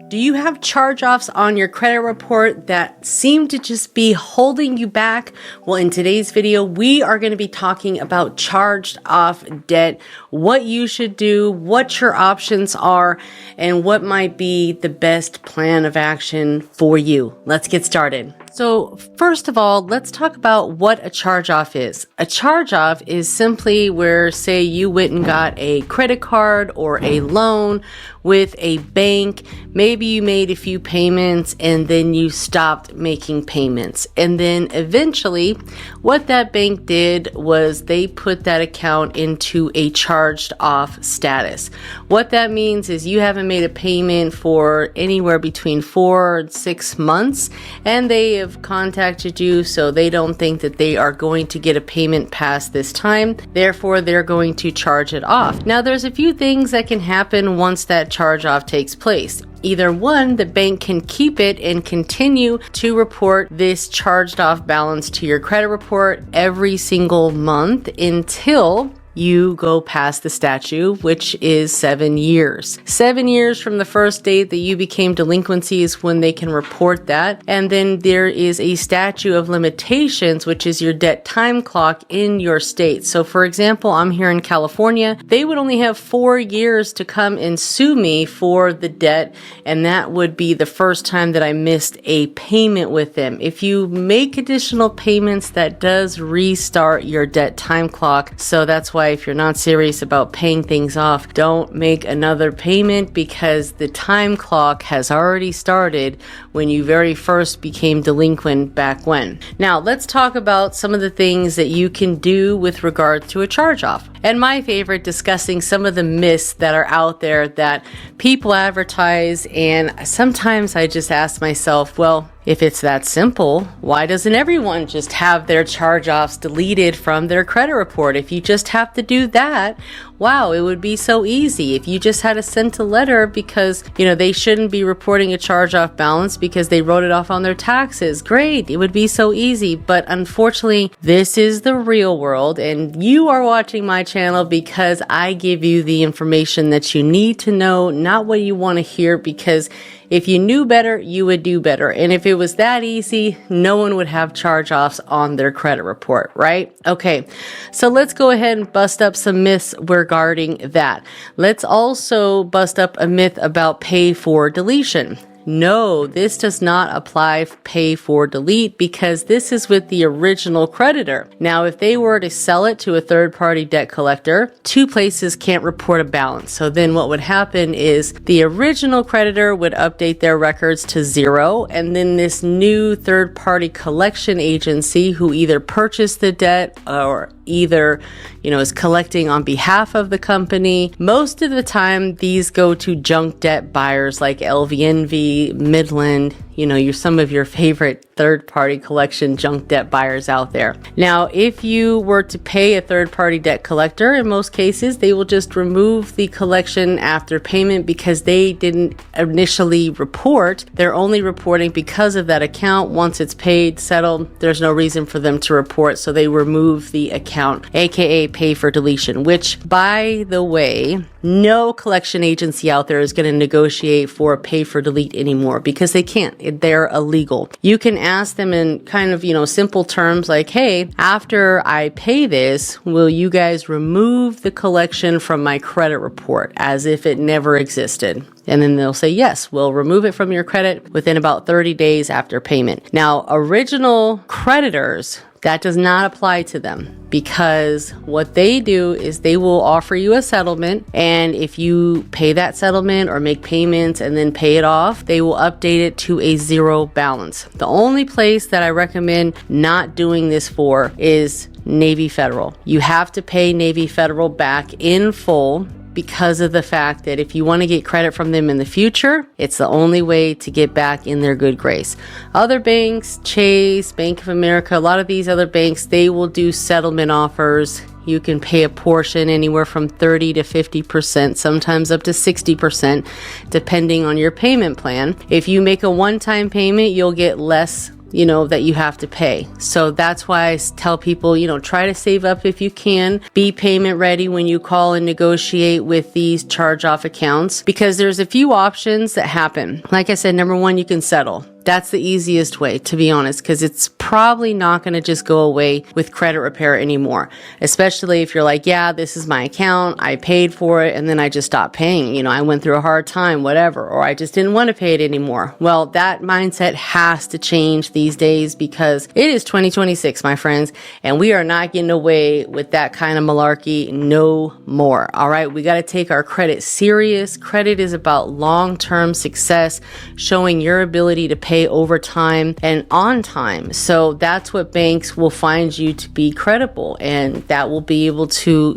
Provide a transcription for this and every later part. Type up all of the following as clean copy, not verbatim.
Do you have charge-offs on your credit report that seem to just be holding you back? Well, in today's video, we are going to be talking about charged off debt, what you should do, what your options are, and what might be the best plan of action for you. Let's get started. So first of all, let's talk about what a charge-off is. A charge-off is simply where, say, you went and got a credit card or a loan with a bank. Maybe you made a few payments and then you stopped making payments. And then eventually what that bank did was they put that account into a charged off status. What that means is you haven't made a payment for anywhere between 4 and 6 months, and they have contacted you, so they don't think that they are going to get a payment past this time. Therefore, they're going to charge it off. Now, there's a few things that can happen once that charge off takes place. Either one, the bank can keep it and continue to report this charged off balance to your credit report every single month until you go past the statute, which is 7 years. 7 years from the first date that you became delinquency is when they can report that. And then there is a statute of limitations, which is your debt time clock in your state. So for example, I'm here in California. They would only have 4 years to come and sue me for the debt. And that would be the first time that I missed a payment with them. If you make additional payments, that does restart your debt time clock. So that's why if you're not serious about paying things off, don't make another payment, because the time clock has already started when you very first became delinquent back when. Now, let's talk about some of the things that you can do with regard to a charge-off. And my favorite, discussing some of the myths that are out there that people advertise. And sometimes I just ask myself, well, if it's that simple, why doesn't everyone just have their charge-offs deleted from their credit report? If you just have to do that, wow, it would be so easy. If you just had to send a letter because, they shouldn't be reporting a charge-off balance because they wrote it off on their taxes, great, it would be so easy. But unfortunately, this is the real world, and you are watching my channel because I give you the information that you need to know, not what you want to hear, because if you knew better, you would do better. And if it was that easy, no one would have charge-offs on their credit report, right? Okay, so let's go ahead and bust up some myths regarding that. Let's also bust up a myth about pay for deletion. No, this does not apply pay for delete, because this is with the original creditor. Now, if they were to sell it to a third-party debt collector, two places can't report a balance. So then what would happen is the original creditor would update their records to 0, and then this new third-party collection agency who either purchased the debt or either, is collecting on behalf of the company. Most of the time, these go to junk debt buyers like LVNV, Midland, you're some of your favorite third-party collection junk debt buyers out there. Now, if you were to pay a third-party debt collector, in most cases, they will just remove the collection after payment because they didn't initially report. They're only reporting because of that account. Once it's paid, settled, there's no reason for them to report, so they remove the account, aka pay for deletion, which, by the way, no collection agency out there is going to negotiate for a pay for delete anymore, because they can't. They're illegal. You can ask them in kind of, simple terms like, hey, after I pay this, will you guys remove the collection from my credit report as if it never existed? And then they'll say, yes, we'll remove it from your credit within about 30 days after payment. Now, original creditors, that does not apply to them, because what they do is they will offer you a settlement, and if you pay that settlement or make payments and then pay it off, they will update it to a 0 balance. The only place that I recommend not doing this for is Navy Federal. You have to pay Navy Federal back in full, because of the fact that if you want to get credit from them in the future, it's the only way to get back in their good grace. Other banks, Chase, Bank of America, a lot of these other banks, they will do settlement offers. You can pay a portion anywhere from 30 to 50%, sometimes up to 60%, depending on your payment plan. If you make a one-time payment, you'll get less that you have to pay. So that's why I tell people, try to save up if you can. Be payment ready when you call and negotiate with these charge off accounts, because there's a few options that happen. Like I said, number one, you can settle. That's the easiest way, to be honest, because it's probably not going to just go away with credit repair anymore, especially if you're like, yeah, this is my account, I paid for it, and then I just stopped paying. I went through a hard time, whatever, or I just didn't want to pay it anymore. Well, that mindset has to change these days, because it is 2026, my friends, and we are not getting away with that kind of malarkey no more. All right, we got to take our credit serious. Credit is about long-term success, showing your ability to pay over time and on time. So that's what banks will find you to be credible, and that will be able to,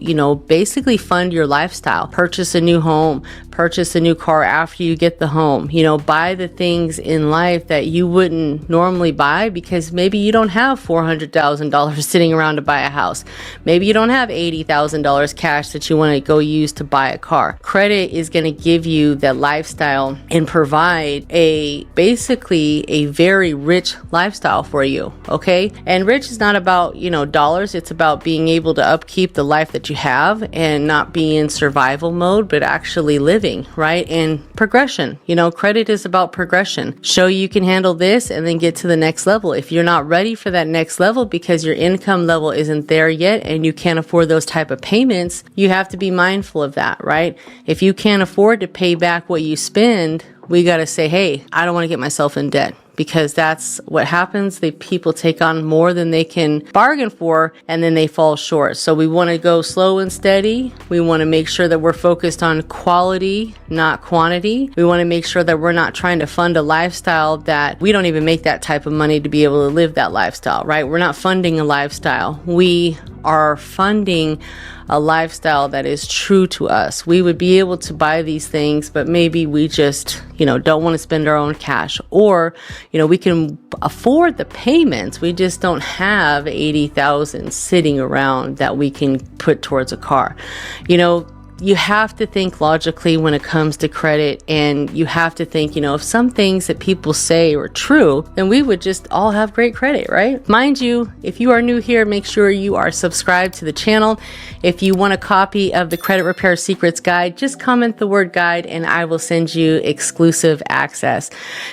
basically fund your lifestyle. Purchase a new home, purchase a new car after you get the home, buy the things in life that you wouldn't normally buy, because maybe you don't have $400,000 sitting around to buy a house. Maybe you don't have $80,000 cash that you want to go use to buy a car. Credit is going to give you that lifestyle and provide basically a very rich lifestyle for you. Okay. And rich is not about, dollars. It's about being able to upkeep the life that you have and not be in survival mode, but actually living, right? And progression. Credit is about progression. Show you can handle this and then get to the next level. If you're not ready for that next level because your income level isn't there yet and you can't afford those type of payments, you have to be mindful of that, right? If you can't afford to pay back what you spend, we got to say, hey, I don't want to get myself in debt, because that's what happens. People take on more than they can bargain for, and then they fall short. So we want to go slow and steady. We want to make sure that we're focused on quality, not quantity. We want to make sure that we're not trying to fund a lifestyle that we don't even make that type of money to be able to live that lifestyle, right? We're not funding a lifestyle. We are funding a lifestyle that is true to us. We would be able to buy these things, but maybe we just, don't want to spend our own cash, or, we can afford the payments. We just don't have 80,000 sitting around that we can put towards a car. You have to think logically when it comes to credit, and you have to think, if some things that people say are true, then we would just all have great credit, right? Mind you, if you are new here, make sure you are subscribed to the channel. If you want a copy of the Credit Repair Secrets Guide, just comment the word guide and I will send you exclusive access.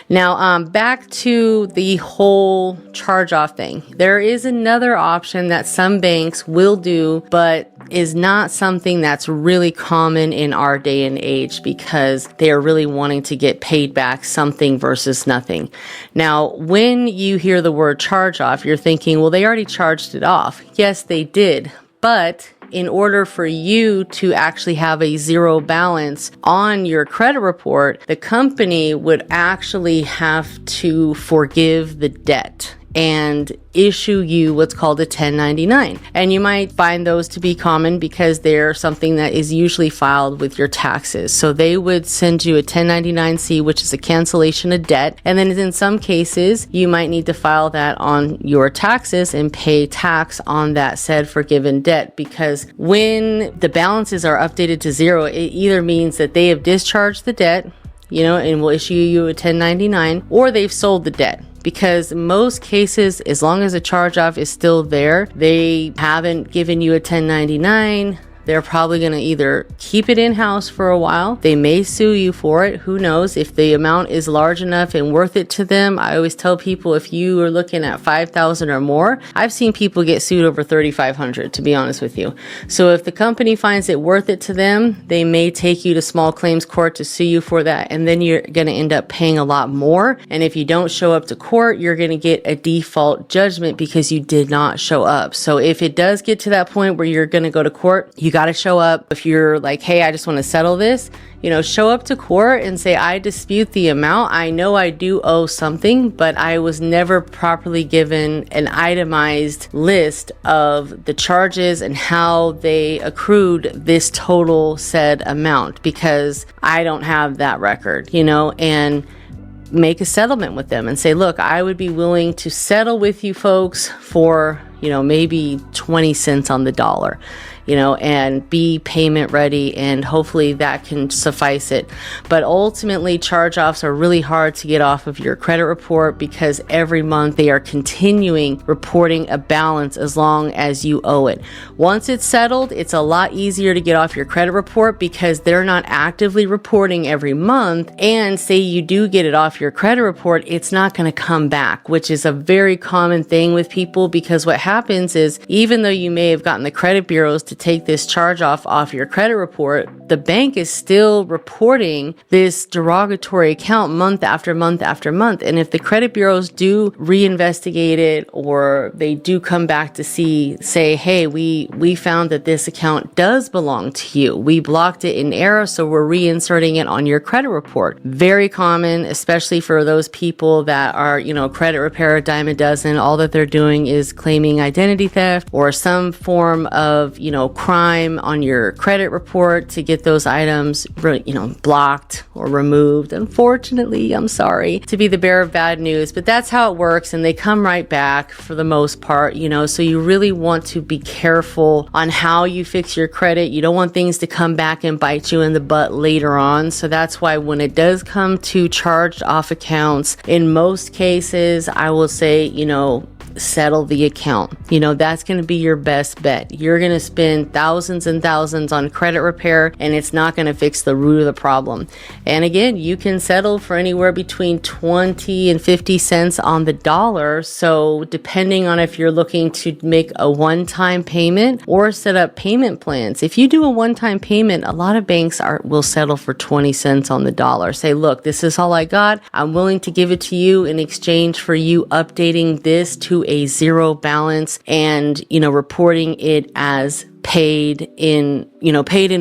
Now, back to the whole charge-off thing. There is another option that some banks will do, but is not something that's really common in our day and age, because they are really wanting to get paid back something versus nothing. Now, when you hear the word charge off, you're thinking, well, they already charged it off. Yes, they did. But in order for you to actually have a zero balance on your credit report, the company would actually have to forgive the debt and issue you what's called a 1099. And you might find those to be common because they're something that is usually filed with your taxes. So they would send you a 1099-C, which is a cancellation of debt. And then in some cases, you might need to file that on your taxes and pay tax on that said forgiven debt, because when the balances are updated to zero, it either means that they have discharged the debt, and will issue you a 1099, or they've sold the debt. Because in most cases, as long as a charge-off is still there, they haven't given you a 1099. They're probably going to either keep it in-house for a while. They may sue you for it. Who knows? If the amount is large enough and worth it to them. I always tell people, if you are looking at $5,000 or more, I've seen people get sued over $3,500, to be honest with you. So if the company finds it worth it to them, they may take you to small claims court to sue you for that. And then you're going to end up paying a lot more. And if you don't show up to court, you're going to get a default judgment because you did not show up. So if it does get to that point where you're going to go to court, you got to show up. If you're like, hey, I just want to settle this, show up to court and say, I dispute the amount. I know I do owe something, but I was never properly given an itemized list of the charges and how they accrued this total said amount, because I don't have that record, and make a settlement with them and say, look, I would be willing to settle with you folks for, maybe 20 cents on the dollar. and be payment ready, and hopefully that can suffice it. But ultimately, charge-offs are really hard to get off of your credit report because every month they are continuing reporting a balance as long as you owe it. Once it's settled, it's a lot easier to get off your credit report because they're not actively reporting every month. And say you do get it off your credit report, it's not going to come back, which is a very common thing with people, because what happens is, even though you may have gotten the credit bureaus to take this charge off your credit report, the bank is still reporting this derogatory account month after month after month. And if the credit bureaus do reinvestigate it, or they do come back to say, hey, we found that this account does belong to you. We blocked it in error, so we're reinserting it on your credit report. Very common, especially for those people that are, credit repair a dime a dozen. All that they're doing is claiming identity theft or some form of, crime on your credit report to get those items, blocked or removed. Unfortunately, I'm sorry to be the bearer of bad news, but that's how it works, and they come right back for the most part, so you really want to be careful on how you fix your credit. You don't want things to come back and bite you in the butt later on. So that's why when it does come to charged off accounts, in most cases, I will say, settle the account. That's going to be your best bet. You're going to spend thousands and thousands on credit repair, and it's not going to fix the root of the problem. And again, you can settle for anywhere between 20 and 50 cents on the dollar. So depending on if you're looking to make a one-time payment or set up payment plans, if you do a one-time payment, a lot of banks will settle for 20 cents on the dollar. Say, look, this is all I got. I'm willing to give it to you in exchange for you updating this to a zero balance and, reporting it as paid in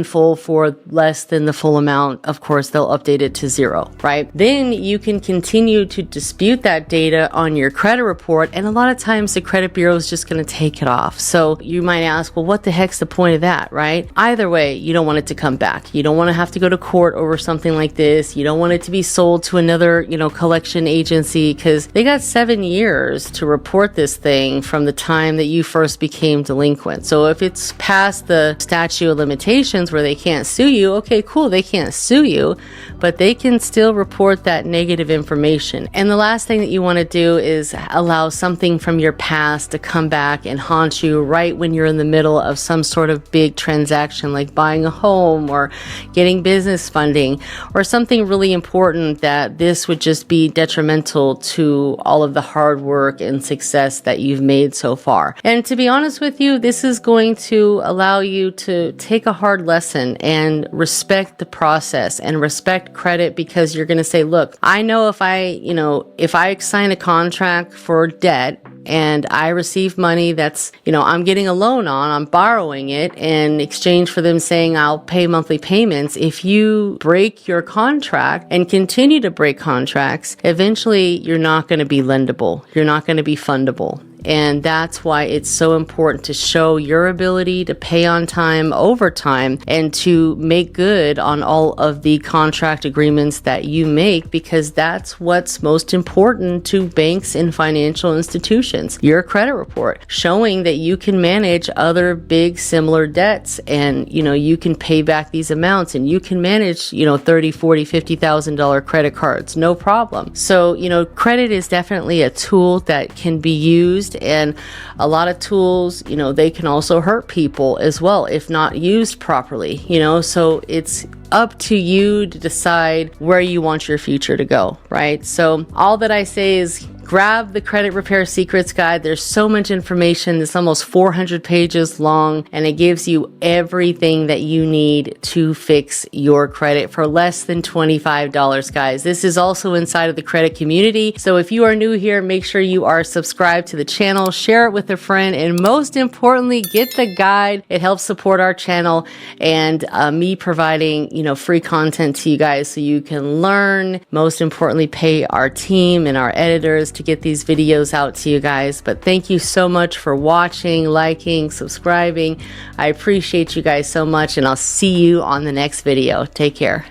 full for less than the full amount. Of course, they'll update it to zero, right? Then you can continue to dispute that data on your credit report, and a lot of times the credit bureau is just going to take it off. So you might ask, well, what the heck's the point of that, right? Either way, you don't want it to come back. You don't want to have to go to court over something like this. You don't want it to be sold to another, collection agency, because they got 7 years to report this thing from the time that you first became delinquent. So if it's past the statute of limitations where they can't sue you, okay, cool, they can't sue you, but they can still report that negative information. And the last thing that you want to do is allow something from your past to come back and haunt you right when you're in the middle of some sort of big transaction, like buying a home or getting business funding or something really important, that this would just be detrimental to all of the hard work and success that you've made so far. And to be honest with you, this is going to allow you to take a hard lesson and respect the process and respect credit, because you're going to say, look, I know if I sign a contract for debt and I receive money that's, I'm getting a loan on, I'm borrowing it in exchange for them saying I'll pay monthly payments. If you break your contract and continue to break contracts, eventually you're not going to be lendable. You're not going to be fundable. And that's why it's so important to show your ability to pay on time, over time, and to make good on all of the contract agreements that you make, because that's what's most important to banks and financial institutions. Your credit report showing that you can manage other big similar debts, and you can pay back these amounts, and you can manage $30,000, $40,000, $50,000 credit cards, no problem. So credit is definitely a tool that can be used. And a lot of tools, they can also hurt people as well if not used properly, so it's up to you to decide where you want your future to go, right? So all that I say is grab the Credit Repair Secrets Guide. There's so much information. It's almost 400 pages long, and it gives you everything that you need to fix your credit for less than $25, guys. This is also inside of the credit community. So if you are new here, make sure you are subscribed to the channel, share it with a friend, and most importantly, get the guide. It helps support our channel and me providing, free content to you guys so you can learn. Most importantly, pay our team and our editors to get these videos out to you guys. But thank you so much for watching, liking, subscribing. I appreciate you guys so much, and I'll see you on the next video. Take care.